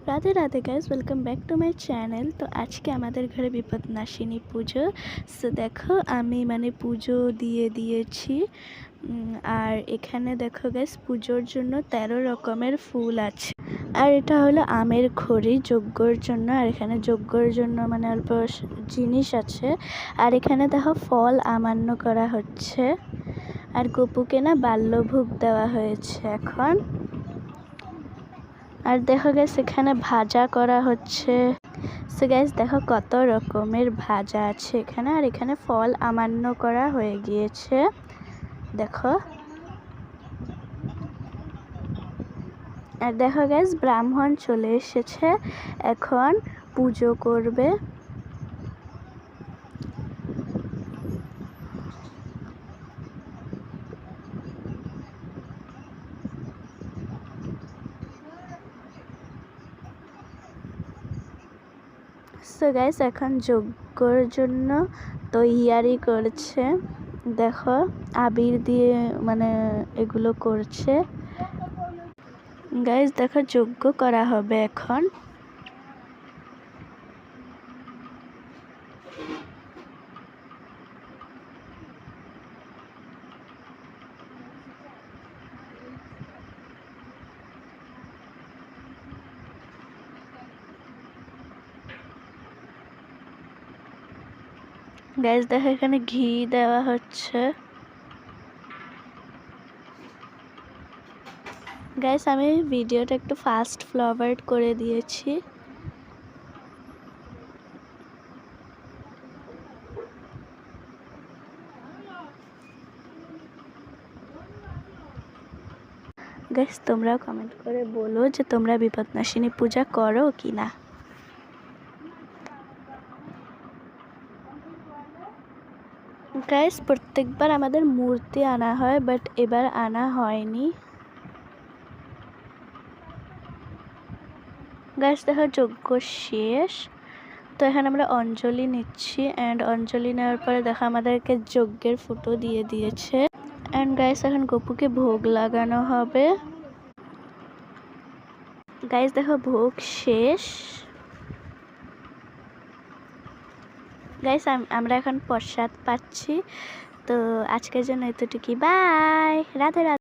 Radhe Radhe guys, welcome back to my channel. তো আজকে আমাদের ঘরে বিপদনাশিনী পুজো। সো দেখো আমি পুজো দিয়ে দিয়েছি। আর এখানে দেখো গাইজ, পুজোর জন্য 13 রকমের ফুল আছে। আর এটা হলো আমের খড়ি যজ্ঞর জন্য। আর এখানে যজ্ঞর জন্য অল্প জিনিস আছে। আর এখানে দেখো ফল আমান্য করা হচ্ছে। আর গপুকে না বাল্যভোগ দেওয়া হয়েছে এখন। আর দেখো গাইস, এখানে ভাজা করা হচ্ছে। সো গাইস দেখো কত রকমের ভাজা আছে এখানে। আর এখানে ফল আমান্য করা হয়ে গিয়েছে দেখো। আর দেখো গাইস, ব্রাহ্মণ চলে এসেছে, এখন পুজো করবে। সো গাইস এখন যজ্ঞর জন্য তৈয়ারি করছে। দেখো আবির দিয়ে এগুলো করছে। গাইস দেখো যজ্ঞ করা হবে এখন। গাইস দেখো এখানে ঘি দেওয়া হচ্ছে। গাইস আমি ভিডিওটা একটু ফাস্ট ফরওয়ার্ড করে দিয়েছি। গাইস তোমরাও কমেন্ট করে বলো যে তোমরা বিপদনাশিনী পূজা করো কি না। গাইস প্রত্যেকবার আমাদের মূর্তি আনা হয়, বাট এবার আনা হয়নি। গাইস দেখো যজ্ঞ শেষ। তো এখানে আমরা অঞ্জলি নিচ্ছি। অ্যান্ড অঞ্জলি নেওয়ার পরে দেখো আমাদেরকে যজ্ঞের ফটো দিয়ে দিয়েছে। অ্যান্ড গাইস এখন গপুকে ভোগ লাগানো হবে। গাইস দেখো ভোগ শেষ। গাইস আমরা এখন প্রসাদ পাচ্ছি। তো আজকের জন্য এতটুকুই। বাই। রাধে রাধে।